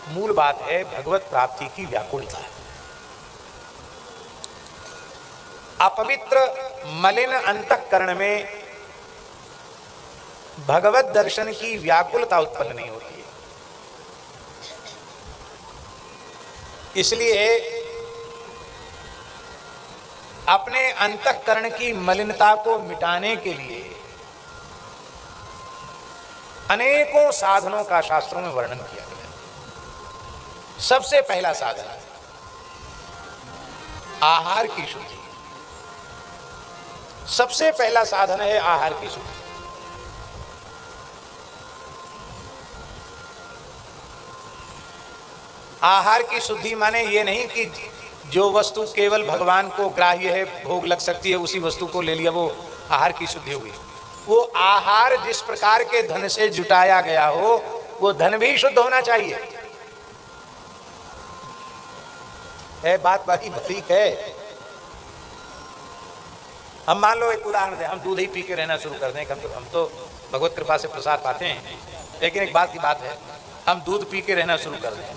मूल बात है भगवत प्राप्ति की व्याकुलता। अपवित्र मलिन अंतःकरण में भगवत दर्शन की व्याकुलता उत्पन्न नहीं होती है। इसलिए अपने अंतःकरण की मलिनता को मिटाने के लिए अनेकों साधनों का शास्त्रों में वर्णन किया गया। सबसे पहला साधन आहार की शुद्धि। सबसे पहला साधन है आहार की शुद्धि। आहार की शुद्धि माने ये नहीं कि जो वस्तु केवल भगवान को ग्राह्य है, भोग लग सकती है, उसी वस्तु को ले लिया, वो आहार की शुद्धि होगी। वो आहार जिस प्रकार के धन से जुटाया गया हो, वो धन भी शुद्ध होना चाहिए। है बात बाकी ठीक है। हम मान लो एक उदाहरण दें, हम दूध ही पी के रहना शुरू कर दें। हम तो भगवत कृपा से प्रसाद पाते हैं, लेकिन एक बात की बात है, हम दूध पी के रहना शुरू कर दें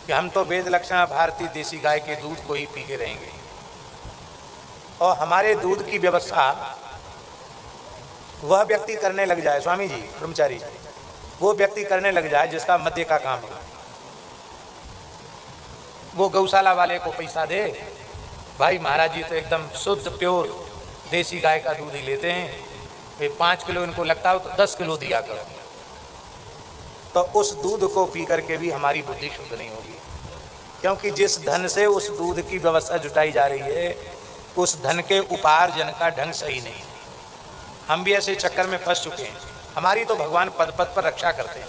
कि हम तो वेद लक्षणा भारतीय देसी गाय के दूध को ही पी के रहेंगे, और हमारे दूध की व्यवस्था वह व्यक्ति करने लग जाए, स्वामी जी ब्रह्मचारी जी, वो व्यक्ति करने लग जाए जिसका मध्य का काम है। वो गौशाला वाले को पैसा दे, भाई महाराज जी तो एकदम शुद्ध प्योर देसी गाय का दूध ही लेते हैं, भाई 5 किलो इनको लगता हो तो 10 किलो दिया करो। तो उस दूध को पी करके भी हमारी बुद्धि शुद्ध नहीं होगी, क्योंकि जिस धन से उस दूध की व्यवस्था जुटाई जा रही है, उस धन के उपार्जन का ढंग सही नहीं। हम भी ऐसे चक्कर में फंस चुके हैं। हमारी तो भगवान पद पद पर रक्षा करते हैं।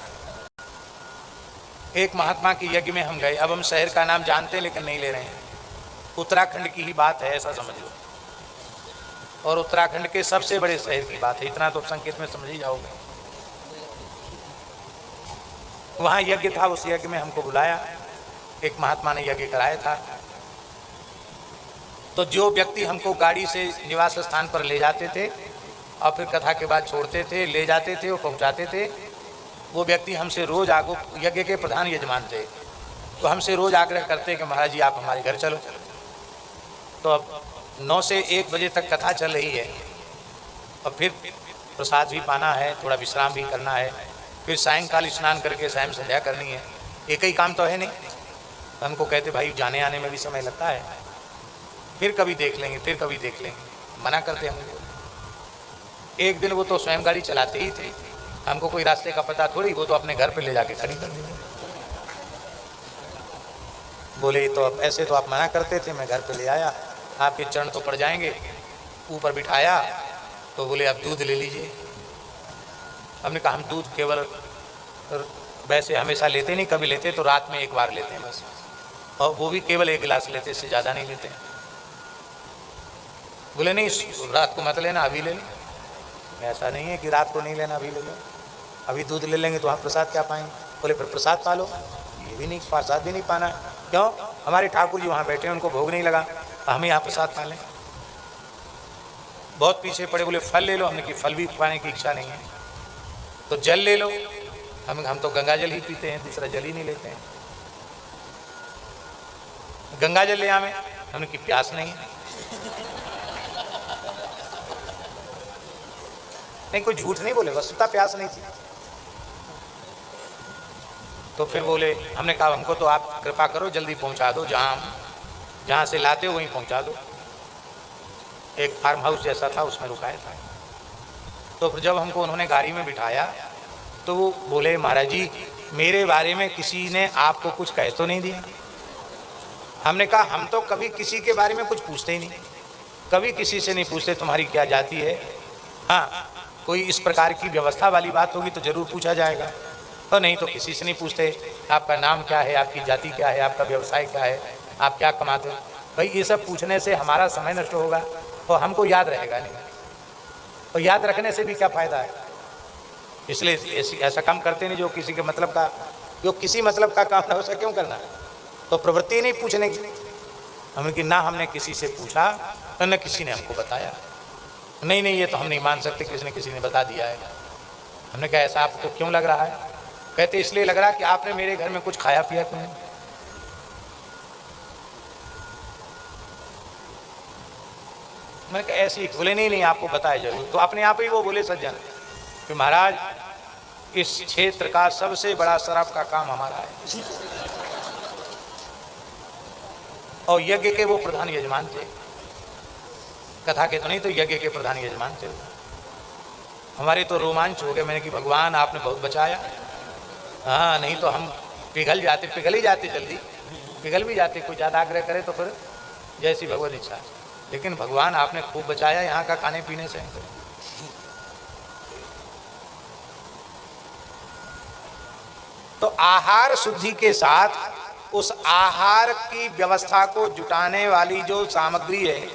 एक महात्मा के यज्ञ में हम गए, अब हम शहर का नाम जानते हैं लेकिन नहीं ले रहे हैं, उत्तराखंड की ही बात है ऐसा समझ लो, और उत्तराखंड के सबसे बड़े शहर की बात है, इतना तो संकेत में समझ ही जाओगे। वहाँ यज्ञ था, उस यज्ञ में हमको बुलाया, एक महात्मा ने यज्ञ कराया था। तो जो व्यक्ति हमको गाड़ी से निवास स्थान पर ले जाते थे और फिर कथा के बाद छोड़ते थे, ले जाते थे और पहुँचाते थे, वो व्यक्ति हमसे रोज आगो, यज्ञ के प्रधान यजमान थे, तो हमसे रोज आग्रह करते कि महाराज जी आप हमारे घर चलो। तो अब 9 से 1 बजे तक कथा चल रही है, और फिर प्रसाद भी पाना है, थोड़ा विश्राम भी करना है, फिर सायंकाल स्नान करके सायं संध्या करनी है। एक ही काम तो है नहीं। तो हमको कहते भाई जाने आने में भी समय लगता है, फिर कभी देख लेंगे, फिर कभी देख लेंगे, मना करते हमको। एक दिन वो तो स्वयं गाड़ी चलाते ही थे, हमको कोई रास्ते का पता थोड़ी, वो तो अपने घर पे ले जाके खड़ी कर देंगे। बोले तो अब ऐसे तो आप मना करते थे, मैं घर पे ले आया, आपके चरण तो पड़ जाएंगे। ऊपर बिठाया तो बोले आप दूध ले लीजिए। हमने कहा हम दूध केवल वैसे हमेशा लेते नहीं, कभी लेते तो रात में एक बार लेते हैं बस, और वो भी केवल 1 गिलास लेते, इससे ज़्यादा नहीं लेते हैं। बोले नहीं रात को मत लेना, अभी ले लें। ऐसा नहीं है कि रात को नहीं लेना, अभी ले लो, अभी दूध ले लेंगे तो आप प्रसाद क्या पाएंगे। बोले फिर प्रसाद पा लो। ये भी नहीं, प्रसाद भी नहीं पाना है। क्यों? हमारे ठाकुर जी वहाँ बैठे हैं, उनको भोग नहीं लगा, हमें यहाँ प्रसाद पा लें। बहुत पीछे पड़े, बोले फल ले लो। हमने कि फल भी पाने की इच्छा नहीं है, तो जल ले लो। हम तो गंगा जल ही पीते हैं, दूसरा जल ही नहीं लेते हैं। गंगा जल ले आवे, हमने कि प्यास नहीं है। नहीं, कोई झूठ नहीं बोले, वस्तुतः प्यास नहीं थी। तो फिर बोले, हमने कहा हमको तो आप कृपा करो, जल्दी पहुंचा दो, जहाँ से लाते हो वहीं पहुंचा दो। एक फार्म हाउस जैसा था, उसमें रुकाया था। तो फिर जब हमको उन्होंने गाड़ी में बिठाया तो वो बोले महाराज जी मेरे बारे में किसी ने आपको कुछ कह तो नहीं दिया। हमने कहा हम तो कभी किसी के बारे में कुछ पूछते ही नहीं, कभी किसी से नहीं पूछते तुम्हारी क्या जाति है। हाँ, कोई इस प्रकार की व्यवस्था वाली बात होगी तो जरूर पूछा जाएगा, और नहीं तो किसी से नहीं पूछते। आपका नाम क्या है, आपकी जाति क्या है, आपका व्यवसाय क्या है, आप क्या कमाते हो। भाई ये सब पूछने से हमारा समय नष्ट होगा और हमको याद रहेगा नहीं, और याद रखने से भी क्या फ़ायदा है। इसलिए ऐसा काम करते नहीं जो किसी के मतलब का, जो किसी मतलब का काम ना हो सके क्यों करना। तो प्रवृत्ति नहीं पूछने की। हमने कि ना हमने किसी से पूछा और न किसी ने हमको बताया। नहीं ये तो हम नहीं मान सकते, किसी ने बता दिया है। हमने कहा ऐसा आपको क्यों लग रहा है। कहते इसलिए लग रहा कि आपने मेरे घर में कुछ खाया पिया तो नहीं। मैं ऐसी बोले नहीं आपको बताया जरूर। तो अपने आप ही वो बोले सज्जन कि महाराज इस क्षेत्र का सबसे बड़ा शराब का काम हमारा है, और यज्ञ के वो प्रधान यजमान थे। कथा के तो नहीं, तो यज्ञ के प्रधान यजमान थे। हमारे तो रोमांच हो गया। मैंने कि भगवान आपने बहुत बचाया। हाँ, नहीं तो हम पिघल ही जाते जल्दी, पिघल भी जाते। कोई ज़्यादा आग्रह करे तो फिर जैसी भगवत इच्छा। लेकिन भगवान आपने खूब बचाया यहाँ का खाने पीने से। तो आहार शुद्धि के साथ उस आहार की व्यवस्था को जुटाने वाली जो सामग्री है,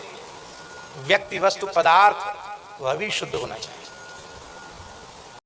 व्यक्ति वस्तु पदार्थ, वह भी शुद्ध होना चाहिए।